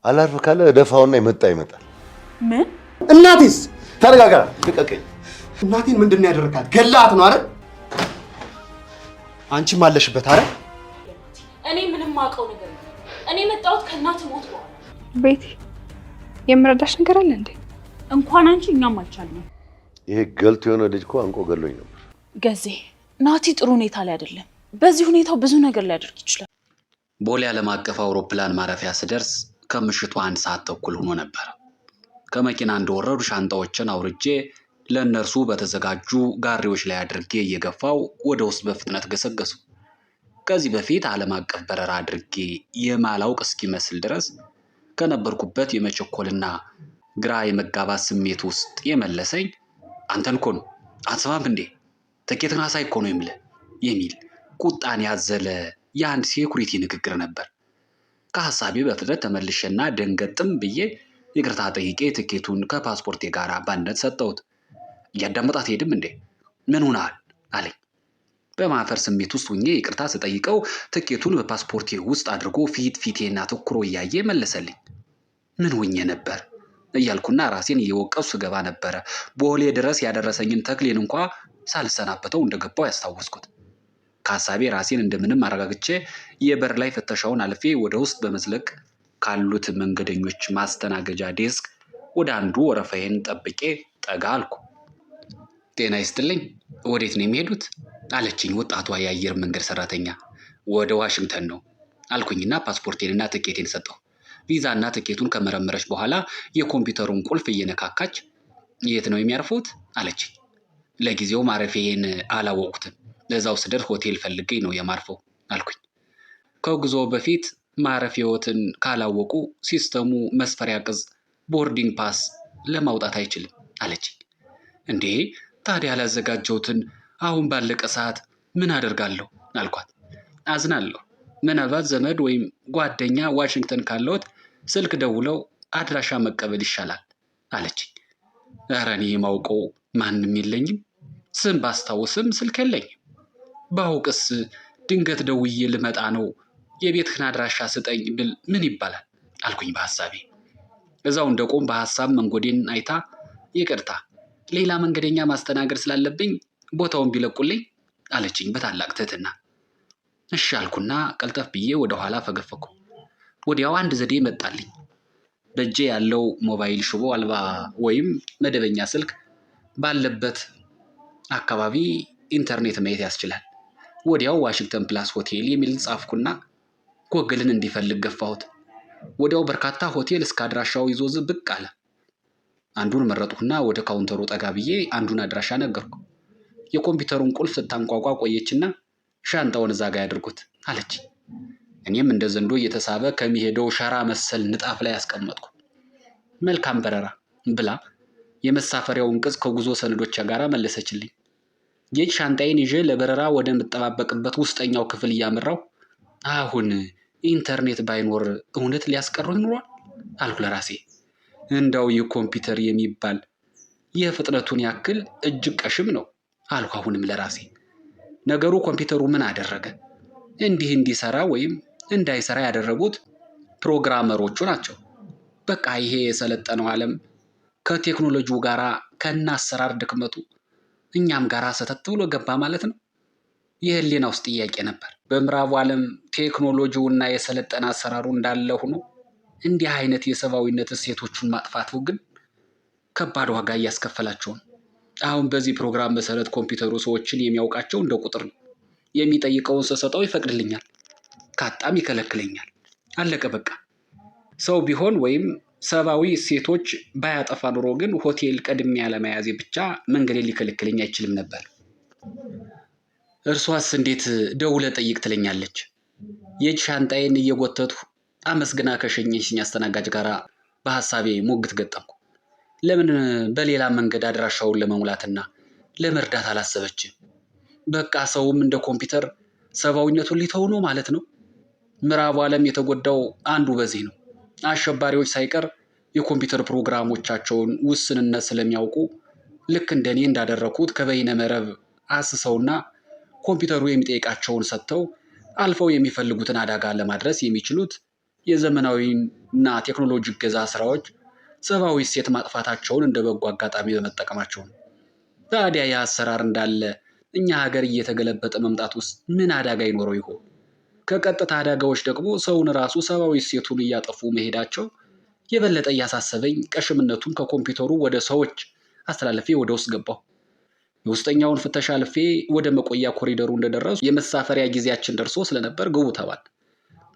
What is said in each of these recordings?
አላርፍ ካለ ደፋውና ይመጣ ይመጣል። ምን? እናቴስ? ተረጋጋ፣ ልቀቀኝ። እናቴን ምንድን ነው ያደረካት? ገላት ነው አይደል? አንቺም አለሽበት አይደል? እኔ ምንም ማውቀው ነገር የለም። እኔ መጣሁት ከእናት ሞት በኋላ። ቤቲ የምረዳሽ ነገር አለ እንዴ? እንኳን አንቺ እኛም አልቻልንም። ይሄ ገልቱ የሆነ ልጅ እኮ አንቆ ገሎኝ ነበር። ገዜ ናቲ ጥሩ ሁኔታ ላይ አይደለም። በዚህ ሁኔታው ብዙ ነገር ሊያደርግ ይችላል። ቦሌ ዓለም አቀፍ አውሮፕላን ማረፊያ ስደርስ ከምሽቱ 1 ሰዓት ተኩል ሆኖ ነበር። ከመኪና እንደወረዱ ሻንጣዎችን አውርጄ ለእነርሱ በተዘጋጁ ጋሪዎች ላይ አድርጌ እየገፋው ወደ ውስጥ በፍጥነት ገሰገሱ። ከዚህ በፊት ዓለም አቀፍ በረራ አድርጌ የማላውቅ እስኪመስል ድረስ ከነበርኩበት የመቸኮልና ግራ የመጋባት ስሜት ውስጥ የመለሰኝ አንተን እኮ ነው፣ አትሰማም እንዴ? ትኬትን አሳይ እኮ ነው የምልህ የሚል ቁጣን ያዘለ የአንድ ሴኩሪቲ ንግግር ነበር። ከሐሳቤ በፍጥነት ተመልሼና ደንገጥም ብዬ ይቅርታ ጠይቄ ትኬቱን ከፓስፖርቴ ጋር ባንነት ሰጠሁት። እያዳመጣት ሄድም እንዴ? ምን ሆነሃል አለኝ። በማፈር ስሜት ውስጥ ሁኜ ይቅርታ ስጠይቀው ትኬቱን በፓስፖርቴ ውስጥ አድርጎ ፊቴና ትኩሮ እያየ መለሰልኝ። ምን ሆኜ ነበር እያልኩና ራሴን እየወቀሱ ስገባ ነበረ ቦሌ ድረስ ያደረሰኝን ተክሌን እንኳ ሳልሰናበተው እንደገባው ያስታወስኩት። ከሐሳቤ ራሴን እንደምንም አረጋግቼ የበር ላይ ፍተሻውን አልፌ ወደ ውስጥ በመዝለቅ ካሉት መንገደኞች ማስተናገጃ ዴስክ ወደ አንዱ ወረፋዬን ጠብቄ ጠጋ አልኩ። ጤና ይስጥልኝ፣ ወዴት ነው የሚሄዱት አለችኝ ወጣቷ የአየር መንገድ ሰራተኛ። ወደ ዋሽንግተን ነው አልኩኝና ፓስፖርቴንና ትኬቴን ሰጠሁ። ቪዛና ትኬቱን ከመረመረች በኋላ የኮምፒውተሩን ቁልፍ እየነካካች የት ነው የሚያርፉት አለችኝ። ለጊዜው ማረፊያዬን አላወቅኩትም፣ ለዛው ስደርስ ሆቴል ፈልጌ ነው የማርፈው አልኩኝ። ከጉዞ በፊት ማረፊያዎትን ካላወቁ ሲስተሙ መስፈሪያ ቅጽ ቦርዲንግ ፓስ ለማውጣት አይችልም አለችኝ። እንዴ ታዲያ ያላዘጋጀሁትን አሁን ባለቀ ሰዓት ምን አደርጋለሁ አልኳት። አዝናለሁ፣ ምናልባት ዘመድ ወይም ጓደኛ ዋሽንግተን ካለዎት ስልክ ደውለው አድራሻ መቀበል ይሻላል አለችኝ። ኧረ እኔ የማውቀው ማንም የለኝም፣ ስም ባስታውስም ስልክ የለኝም። ባውቅስ ድንገት ደውዬ ልመጣ ነው የቤትህን አድራሻ ስጠኝ ብል ምን ይባላል አልኩኝ በሐሳቤ። እዛው እንደቆም በሐሳብ መንጎዴን አይታ ይቅርታ ሌላ መንገደኛ ማስተናገድ ስላለብኝ ቦታውን ቢለቁልኝ አለችኝ በታላቅ ትህትና። እሺ አልኩና ቀልጠፍ ብዬ ወደ ኋላ ፈገፈኩ። ወዲያው አንድ ዘዴ መጣልኝ። በእጄ ያለው ሞባይል ሽቦ አልባ ወይም መደበኛ ስልክ ባለበት አካባቢ ኢንተርኔት ማየት ያስችላል። ወዲያው ዋሽንግተን ፕላስ ሆቴል የሚል ጻፍኩና ጎግልን እንዲፈልግ ገፋሁት። ወዲያው በርካታ ሆቴል እስከ አድራሻው ይዞ ብቅ አለ። አንዱን መረጥኩና ወደ ካውንተሩ ጠጋ ብዬ አንዱን አድራሻ ነገርኩ። የኮምፒውተሩን ቁልፍ ስታንቋቋ ቆየችና ሻንጣውን እዛ ጋር ያድርጉት አለች። እኔም እንደ ዘንዶ እየተሳበ ከሚሄደው ሸራ መሰል ንጣፍ ላይ አስቀመጥኩ። መልካም በረራ ብላ የመሳፈሪያውን ቅጽ ከጉዞ ሰነዶች ጋር መለሰችልኝ። የእጅ ሻንጣዬን ይዤ ለበረራ ወደ ምጠባበቅበት ውስጠኛው ክፍል እያመራው አሁን ኢንተርኔት ባይኖር እውነት ሊያስቀሩኝ ኑሯል አልኩ ለራሴ። እንዳው የኮምፒውተር የሚባል የፍጥነቱን ያክል እጅግ ቀሽም ነው አልኩ አሁንም ለራሴ። ነገሩ ኮምፒውተሩ ምን አደረገ? እንዲህ እንዲሰራ ወይም እንዳይሰራ ያደረጉት ፕሮግራመሮቹ ናቸው። በቃ ይሄ የሰለጠነው ዓለም ከቴክኖሎጂው ጋር ከና አሰራር ድክመቱ እኛም ጋር ሰተት ብሎ ገባ ማለት ነው። የህሊና ውስጥ ጥያቄ ነበር። በምዕራቡ ዓለም ቴክኖሎጂውና የሰለጠነ አሰራሩ እንዳለ ሆኖ እንዲህ አይነት የሰብአዊነት እሴቶቹን ማጥፋቱ ግን ከባድ ዋጋ እያስከፈላቸው ነው። አሁን በዚህ ፕሮግራም መሰረት ኮምፒውተሩ ሰዎችን የሚያውቃቸው እንደ ቁጥር ነው። የሚጠይቀውን ስሰጠው ይፈቅድልኛል፣ ካጣም ይከለክለኛል። አለቀ በቃ። ሰው ቢሆን ወይም ሰብአዊ እሴቶች ባያጠፋ ኑሮ ግን ሆቴል ቀድሜ ያለመያዜ ብቻ መንገዴን ሊከለክለኝ አይችልም ነበር። እርሷስ እንዴት ደውለ ጠይቅ ትለኛለች? የእጅ ሻንጣዬን እየጎተቱ አመስግና ከሸኘችኝ አስተናጋጅ ጋር በሐሳቤ ሞግት ገጠምኩ። ለምን በሌላ መንገድ አድራሻውን ለመሙላትና ለመርዳት አላሰበችም? በቃ ሰውም እንደ ኮምፒውተር ሰብአዊነቱን ሊተው ነው ማለት ነው። ምዕራቡ ዓለም የተጎዳው አንዱ በዚህ ነው። አሸባሪዎች ሳይቀር የኮምፒውተር ፕሮግራሞቻቸውን ውስንነት ስለሚያውቁ ልክ እንደኔ እንዳደረኩት ከበይነ መረብ አስሰውና ኮምፒውተሩ የሚጠይቃቸውን ሰጥተው አልፈው የሚፈልጉትን አደጋ ለማድረስ የሚችሉት የዘመናዊና ቴክኖሎጂ ገዛ ስራዎች ሰብአዊ እሴት ማጥፋታቸውን እንደ በጎ አጋጣሚ በመጠቀማቸው ነው። ታዲያ ያ አሰራር እንዳለ እኛ ሀገር እየተገለበጠ መምጣት ውስጥ ምን አደጋ ይኖረው ይሆን? ከቀጥታ አደጋዎች ደግሞ ሰውን ራሱ ሰብአዊ እሴቱን እያጠፉ መሄዳቸው የበለጠ እያሳሰበኝ ቀሽምነቱን ከኮምፒውተሩ ወደ ሰዎች አስተላልፌ ወደ ውስጥ ገባሁ። የውስጠኛውን ፍተሻ አልፌ ወደ መቆያ ኮሪደሩ እንደደረሱ የመሳፈሪያ ጊዜያችን ደርሶ ስለነበር ግቡ ተባል።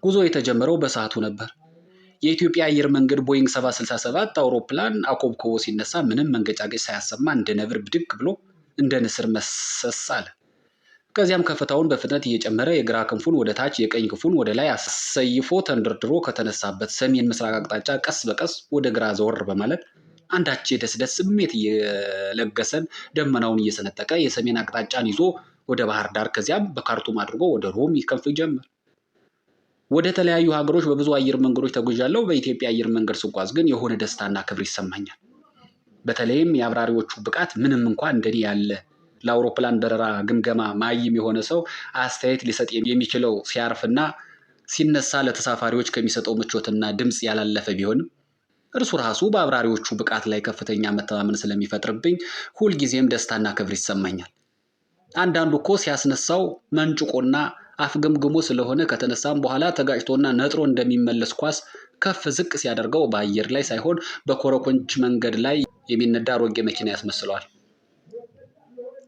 ጉዞ የተጀመረው በሰዓቱ ነበር። የኢትዮጵያ አየር መንገድ ቦይንግ 767 አውሮፕላን አኮብኮቦ ሲነሳ ምንም መንገጫገጭ ሳያሰማ እንደ ነብር ብድግ ብሎ እንደ ንስር መሰስ አለ። ከዚያም ከፍታውን በፍጥነት እየጨመረ የግራ ክንፉን ወደ ታች የቀኝ ክንፉን ወደ ላይ አሰይፎ ተንደርድሮ ከተነሳበት ሰሜን ምስራቅ አቅጣጫ ቀስ በቀስ ወደ ግራ ዘወር በማለት አንዳች የደስደስ ስሜት እየለገሰን ደመናውን እየሰነጠቀ የሰሜን አቅጣጫን ይዞ ወደ ባህር ዳር ከዚያም በካርቱም አድርጎ ወደ ሮም ይከንፍ ጀመር። ወደ ተለያዩ ሀገሮች በብዙ አየር መንገዶች ተጉዣለሁ። በኢትዮጵያ አየር መንገድ ስጓዝ ግን የሆነ ደስታና ክብር ይሰማኛል። በተለይም የአብራሪዎቹ ብቃት ምንም እንኳን እንደኔ ያለ ለአውሮፕላን በረራ ግምገማ ማይም የሆነ ሰው አስተያየት ሊሰጥ የሚችለው ሲያርፍና ሲነሳ ለተሳፋሪዎች ከሚሰጠው ምቾትና ድምፅ ያላለፈ ቢሆንም እርሱ ራሱ በአብራሪዎቹ ብቃት ላይ ከፍተኛ መተማመን ስለሚፈጥርብኝ ሁልጊዜም ደስታና ክብር ይሰማኛል። አንዳንዱ እኮ ሲያስነሳው መንጭቆና አፍገምግሞ ስለሆነ ከተነሳም በኋላ ተጋጭቶና ነጥሮ እንደሚመለስ ኳስ ከፍ ዝቅ ሲያደርገው በአየር ላይ ሳይሆን በኮረኮንች መንገድ ላይ የሚነዳ አሮጌ መኪና ያስመስለዋል።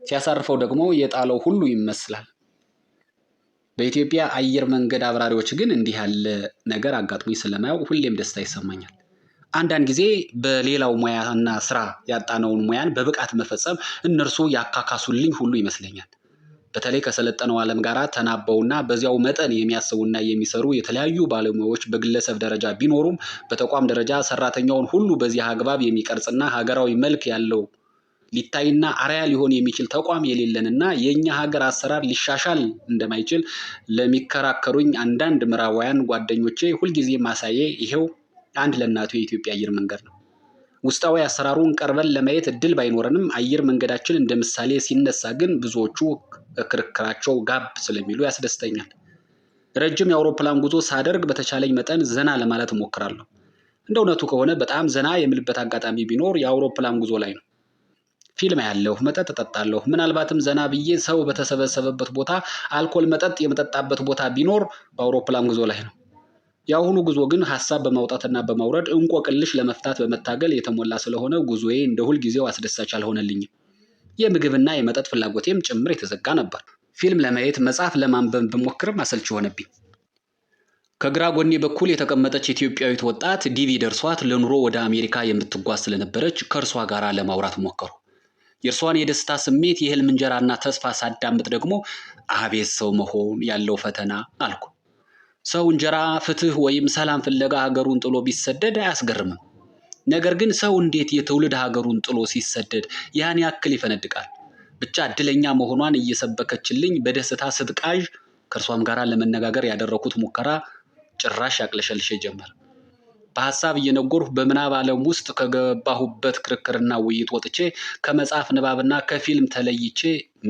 ሲያሳርፈው ደግሞ የጣለው ሁሉ ይመስላል። በኢትዮጵያ አየር መንገድ አብራሪዎች ግን እንዲህ ያለ ነገር አጋጥሞኝ ስለማያውቅ ሁሌም ደስታ ይሰማኛል። አንዳንድ ጊዜ በሌላው ሙያና ስራ ያጣነውን ሙያን በብቃት መፈጸም እነርሱ ያካካሱልኝ ሁሉ ይመስለኛል። በተለይ ከሰለጠነው ዓለም ጋር ተናበውና በዚያው መጠን የሚያስቡና የሚሰሩ የተለያዩ ባለሙያዎች በግለሰብ ደረጃ ቢኖሩም በተቋም ደረጃ ሰራተኛውን ሁሉ በዚህ አግባብ የሚቀርጽና ሀገራዊ መልክ ያለው ሊታይና አርአያ ሊሆን የሚችል ተቋም የሌለንና የኛ ሀገር አሰራር ሊሻሻል እንደማይችል ለሚከራከሩኝ አንዳንድ ምዕራባውያን ጓደኞቼ ሁልጊዜ ማሳዬ ይሄው አንድ ለእናቱ የኢትዮጵያ አየር መንገድ ነው። ውስጣዊ አሰራሩን ቀርበን ለማየት እድል ባይኖረንም አየር መንገዳችን እንደ ምሳሌ ሲነሳ ግን ብዙዎቹ ክርክራቸው ጋብ ስለሚሉ ያስደስተኛል። ረጅም የአውሮፕላን ጉዞ ሳደርግ በተቻለኝ መጠን ዘና ለማለት እሞክራለሁ። እንደ እውነቱ ከሆነ በጣም ዘና የምልበት አጋጣሚ ቢኖር የአውሮፕላን ጉዞ ላይ ነው። ፊልም ያለሁ፣ መጠጥ እጠጣለሁ። ምናልባትም ዘና ብዬ ሰው በተሰበሰበበት ቦታ አልኮል መጠጥ የመጠጣበት ቦታ ቢኖር በአውሮፕላን ጉዞ ላይ ነው። የአሁኑ ጉዞ ግን ሀሳብ በማውጣትና በማውረድ እንቆቅልሽ ለመፍታት በመታገል የተሞላ ስለሆነ ጉዞዬ እንደ ሁል ጊዜው አስደሳች አልሆነልኝም። የምግብና የመጠጥ ፍላጎቴም ጭምር የተዘጋ ነበር። ፊልም ለማየት መጽሐፍ ለማንበብ ብሞክርም አሰልቺ ሆነብኝ። ከግራ ጎኔ በኩል የተቀመጠች ኢትዮጵያዊት ወጣት ዲቪ ደርሷት ለኑሮ ወደ አሜሪካ የምትጓዝ ስለነበረች ከእርሷ ጋር ለማውራት ሞከሩ። የእርሷን የደስታ ስሜት፣ የህልም እንጀራና ተስፋ ሳዳምጥ ደግሞ አቤት ሰው መሆን ያለው ፈተና አልኩ። ሰው እንጀራ፣ ፍትህ ወይም ሰላም ፍለጋ ሀገሩን ጥሎ ቢሰደድ አያስገርምም። ነገር ግን ሰው እንዴት የትውልድ ሀገሩን ጥሎ ሲሰደድ ያን ያክል ይፈነድቃል? ብቻ እድለኛ መሆኗን እየሰበከችልኝ በደስታ ስትቃዥ ከእርሷም ጋር ለመነጋገር ያደረኩት ሙከራ ጭራሽ ያቅለሸልሽ ጀመር። በሐሳብ እየነጎርሁ በምናብ ዓለም ውስጥ ከገባሁበት ክርክርና ውይይት ወጥቼ ከመጽሐፍ ንባብና ከፊልም ተለይቼ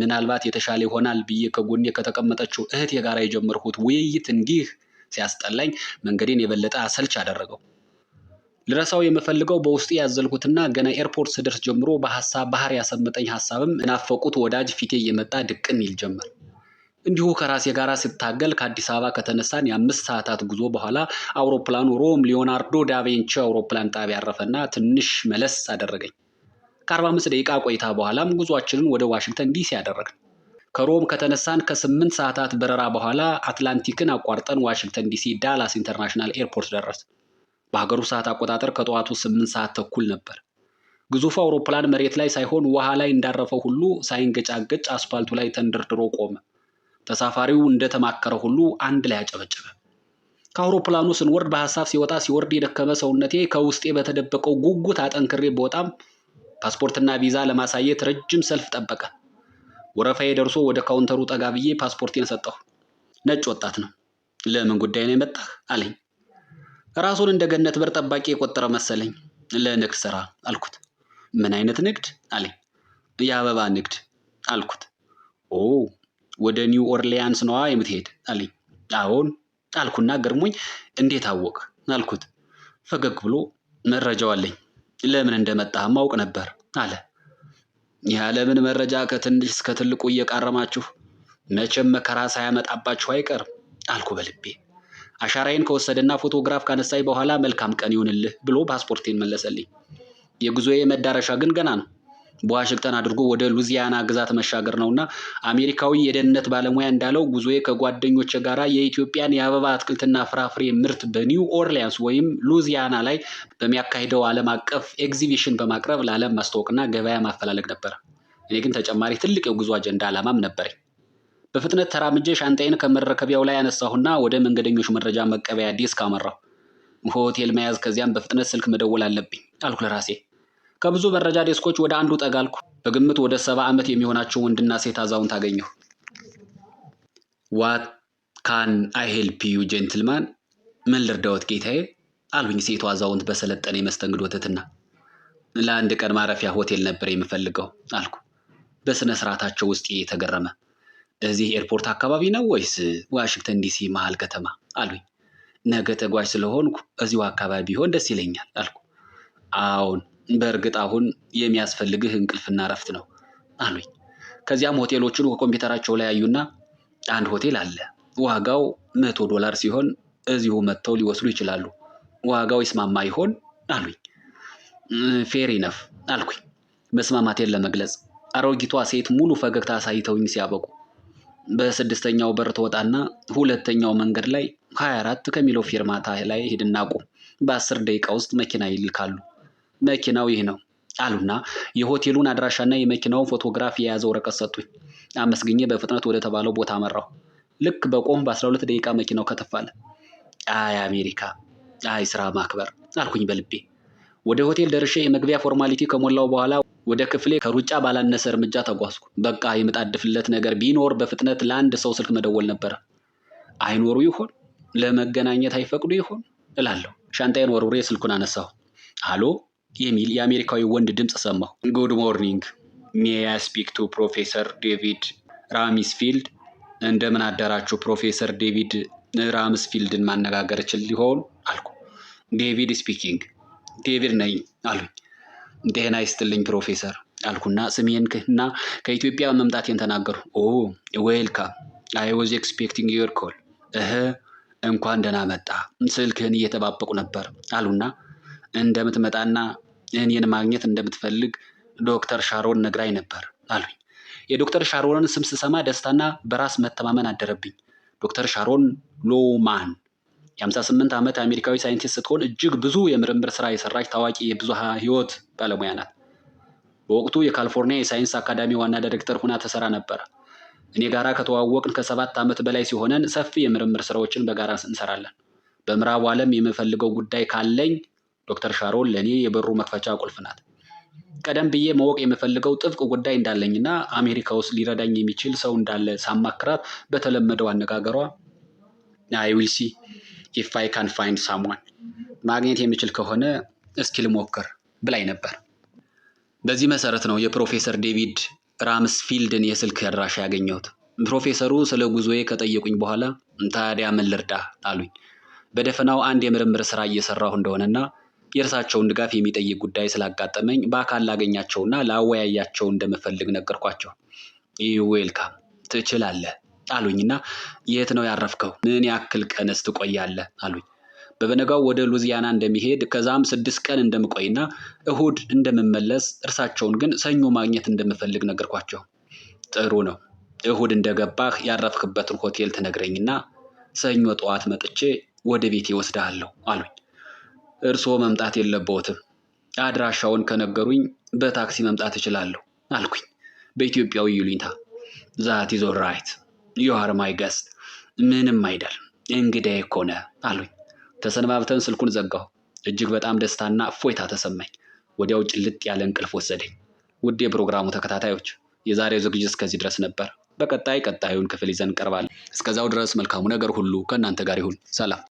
ምናልባት የተሻለ ይሆናል ብዬ ከጎኔ ከተቀመጠችው እህቴ ጋር የጀመርሁት ውይይት እንዲህ ሲያስጠላኝ መንገዴን የበለጠ አሰልች አደረገው። ልረሳው የምፈልገው በውስጤ ያዘልኩትና ገና ኤርፖርት ስደርስ ጀምሮ በሐሳብ ባህር ያሰመጠኝ ሐሳብም እናፈቁት ወዳጅ ፊቴ እየመጣ ድቅን ይል ጀመር። እንዲሁ ከራሴ ጋር ስታገል ከአዲስ አበባ ከተነሳን የ5 ሰዓታት ጉዞ በኋላ አውሮፕላኑ ሮም ሊዮናርዶ ዳቬንቺ አውሮፕላን ጣቢያ ያረፈና ትንሽ መለስ አደረገኝ። ከ45 ደቂቃ ቆይታ በኋላም ጉዟችንን ወደ ዋሽንግተን ዲሲ ያደረግን። ከሮም ከተነሳን ከ8 ሰዓታት በረራ በኋላ አትላንቲክን አቋርጠን ዋሽንግተን ዲሲ ዳላስ ኢንተርናሽናል ኤርፖርት ደረስ። በሀገሩ ሰዓት አቆጣጠር ከጠዋቱ 8 ሰዓት ተኩል ነበር። ግዙፉ አውሮፕላን መሬት ላይ ሳይሆን ውሃ ላይ እንዳረፈው ሁሉ ሳይንገጫገጭ አስፋልቱ ላይ ተንደርድሮ ቆመ። ተሳፋሪው እንደተማከረ ሁሉ አንድ ላይ አጨበጨበ። ከአውሮፕላኑ ስንወርድ በሐሳብ ሲወርድ የደከመ ሰውነቴ ከውስጤ በተደበቀው ጉጉት አጠንክሬ በወጣም ፓስፖርትና ቪዛ ለማሳየት ረጅም ሰልፍ ጠበቀ። ወረፋዬ ደርሶ ወደ ካውንተሩ ጠጋ ብዬ ፓስፖርቴን ሰጠሁ። ነጭ ወጣት ነው። ለምን ጉዳይ ነው የመጣህ አለኝ። ራሱን እንደ ገነት በር ጠባቂ የቆጠረ መሰለኝ። ለንግድ ስራ አልኩት። ምን አይነት ንግድ አለኝ። የአበባ ንግድ አልኩት። ኦ ወደ ኒው ኦርሊያንስ ነዋ የምትሄድ አለኝ። አዎን አልኩና ገርሞኝ እንዴት አወቅ አልኩት። ፈገግ ብሎ መረጃው አለኝ፣ ለምን እንደመጣህ ማውቅ ነበር አለ። ያለምን መረጃ ከትንሽ እስከ ትልቁ እየቃረማችሁ መቼም መከራ ሳያመጣባችሁ አይቀርም አልኩ በልቤ። አሻራዬን ከወሰደና ፎቶግራፍ ካነሳኝ በኋላ መልካም ቀን ይሁንልህ ብሎ ፓስፖርቴን መለሰልኝ። የጉዞዬ መዳረሻ ግን ገና ነው። በዋሽንግተን አድርጎ ወደ ሉዚያና ግዛት መሻገር ነውና አሜሪካዊ የደህንነት ባለሙያ እንዳለው ጉዞዬ ከጓደኞቼ ጋራ የኢትዮጵያን የአበባ አትክልትና ፍራፍሬ ምርት በኒው ኦርሊያንስ ወይም ሉዚያና ላይ በሚያካሂደው ዓለም አቀፍ ኤግዚቢሽን በማቅረብ ለዓለም ማስተዋወቅና ገበያ ማፈላለግ ነበር። እኔ ግን ተጨማሪ ትልቅ የጉዞ አጀንዳ ዓላማም ነበረኝ። በፍጥነት ተራምጄ ሻንጣዬን ከመረከቢያው ላይ ያነሳሁና ወደ መንገደኞች መረጃ መቀበያ ዴስክ አመራሁ። ሆቴል መያዝ ከዚያም በፍጥነት ስልክ መደወል አለብኝ አልኩ ለራሴ። ከብዙ መረጃ ዴስኮች ወደ አንዱ ጠጋልኩ። በግምት ወደ 70 ዓመት የሚሆናቸው ወንድና ሴት አዛውንት አገኘሁ። ዋት ካን አይ ሄልፕ ዩ ጀንትልማን፣ ምን ልርዳዎት ጌታዬ አሉኝ ሴቷ አዛውንት በሰለጠነ የመስተንግዶ ትህትና። ለአንድ ቀን ማረፊያ ሆቴል ነበር የምፈልገው አልኩ በስነ ስርዓታቸው ውስጥ የተገረመ። እዚህ ኤርፖርት አካባቢ ነው ወይስ ዋሽንግተን ዲሲ መሃል ከተማ አሉኝ። ነገ ተጓዥ ስለሆንኩ እዚሁ አካባቢ ቢሆን ደስ ይለኛል አልኩ። አዎን፣ በእርግጥ አሁን የሚያስፈልግህ እንቅልፍና እረፍት ነው አሉኝ። ከዚያም ሆቴሎቹን በኮምፒውተራቸው ላይ አዩና አንድ ሆቴል አለ፣ ዋጋው $100 ሲሆን እዚሁ መጥተው ሊወስዱ ይችላሉ። ዋጋው ይስማማ ይሆን አሉኝ። ፌር ኢነፍ አልኩኝ መስማማቴን ለመግለጽ። አሮጊቷ ሴት ሙሉ ፈገግታ አሳይተውኝ ሲያበቁ በስድስተኛው በር ትወጣና ሁለተኛው መንገድ ላይ 24 ከሚለው ፊርማታ ላይ ሄድና ቁም፣ በ10 ደቂቃ ውስጥ መኪና ይልካሉ። መኪናው ይህ ነው አሉና የሆቴሉን አድራሻና የመኪናውን ፎቶግራፍ የያዘ ወረቀት ሰጡኝ። አመስግኜ በፍጥነት ወደ ተባለው ቦታ አመራሁ። ልክ በቆም በ12 ደቂቃ መኪናው ከተፋለ። አይ አሜሪካ፣ አይ ስራ ማክበር አልኩኝ በልቤ። ወደ ሆቴል ደርሼ የመግቢያ ፎርማሊቲ ከሞላው በኋላ ወደ ክፍሌ ከሩጫ ባላነሰ እርምጃ ተጓዝኩ። በቃ የምጣድፍለት ነገር ቢኖር በፍጥነት ለአንድ ሰው ስልክ መደወል ነበረ። አይኖሩ ይሆን? ለመገናኘት አይፈቅዱ ይሆን እላለሁ። ሻንጣዬን ወርውሬ ስልኩን አነሳሁ። አሎ የሚል የአሜሪካዊ ወንድ ድምፅ ሰማሁ። ጉድ ሞርኒንግ፣ ሜይ አይ ስፒክ ቱ ፕሮፌሰር ዴቪድ ራምስፊልድ? እንደምን አደራችሁ ፕሮፌሰር ዴቪድ ራምስፊልድን ማነጋገር እችል ሊሆን አልኩ። ዴቪድ ስፒኪንግ። ዴቪድ ነኝ አሉኝ። ጤና ይስጥልኝ ፕሮፌሰር አልኩና ስሜንና ከኢትዮጵያ መምጣቴን ተናገሩ። ኦ ዌልካም፣ አይ ዋዝ ኤክስፔክቲንግ ዩር ኮል። እንኳን ደህና መጣ፣ ስልክህን እየተባበቁ ነበር አሉና እንደምትመጣና እኔን ማግኘት እንደምትፈልግ ዶክተር ሻሮን ነግራኝ ነበር አሉኝ። የዶክተር ሻሮንን ስም ስሰማ ደስታና በራስ መተማመን አደረብኝ። ዶክተር ሻሮን ሎማን የ58 ዓመት አሜሪካዊ ሳይንቲስት ስትሆን እጅግ ብዙ የምርምር ስራ የሰራች ታዋቂ የብዙሃ ህይወት ባለሙያ ናት። በወቅቱ የካሊፎርኒያ የሳይንስ አካዳሚ ዋና ዳይሬክተር ሆና ተሰራ ነበር። እኔ ጋራ ከተዋወቅን ከ7 ዓመት በላይ ሲሆነን ሰፊ የምርምር ስራዎችን በጋራ እንሰራለን። በምዕራቡ ዓለም የምፈልገው ጉዳይ ካለኝ ዶክተር ሻሮን ለእኔ የበሩ መክፈቻ ቁልፍ ናት። ቀደም ብዬ ማወቅ የምፈልገው ጥብቅ ጉዳይ እንዳለኝና አሜሪካ ውስጥ ሊረዳኝ የሚችል ሰው እንዳለ ሳማክራት በተለመደው አነጋገሯ አይ ዊል ሲ ኢፍ አይ ካን ፋይንድ ሳምዋን፣ ማግኘት የሚችል ከሆነ እስኪ ልሞክር ብላኝ ነበር። በዚህ መሰረት ነው የፕሮፌሰር ዴቪድ ራምስፊልድን የስልክ አድራሻ ያገኘሁት። ፕሮፌሰሩ ስለ ጉዞዬ ከጠየቁኝ በኋላ ታዲያ ምን ልርዳ አሉኝ። በደፈናው አንድ የምርምር ስራ እየሰራሁ እንደሆነና የእርሳቸውን ድጋፍ የሚጠይቅ ጉዳይ ስላጋጠመኝ በአካል ላገኛቸውና ላወያያቸው እንደምፈልግ ነገርኳቸው። ዌልካም፣ ትችላለህ አሉኝና የት ነው ያረፍከው? ምን ያክል ቀንስ ትቆያለህ አሉኝ። በበነጋው ወደ ሉዚያና እንደሚሄድ ከዛም 6 ቀን እንደምቆይና እሁድ እንደምመለስ፣ እርሳቸውን ግን ሰኞ ማግኘት እንደምፈልግ ነገርኳቸው። ጥሩ ነው፣ እሁድ እንደገባህ ያረፍክበትን ሆቴል ትነግረኝና ሰኞ ጠዋት መጥቼ ወደ ቤቴ ወስድሃለሁ አሉኝ። እርስዎ መምጣት የለብዎትም፣ አድራሻውን ከነገሩኝ በታክሲ መምጣት እችላለሁ አልኩኝ በኢትዮጵያዊ ይሉኝታ። ዛት ኢዝ ኦልራይት ዩ አር ማይ ገስት፣ ምንም አይደል እንግዳዬ እኮ ነህ አሉኝ። ተሰነባብተን ስልኩን ዘጋሁ። እጅግ በጣም ደስታና እፎይታ ተሰማኝ። ወዲያው ጭልጥ ያለ እንቅልፍ ወሰደኝ። ውድ የፕሮግራሙ ተከታታዮች የዛሬው ዝግጅት እስከዚህ ድረስ ነበር። በቀጣዩን ክፍል ይዘን እንቀርባለን። እስከዛው ድረስ መልካሙ ነገር ሁሉ ከእናንተ ጋር ይሁን። ሰላም።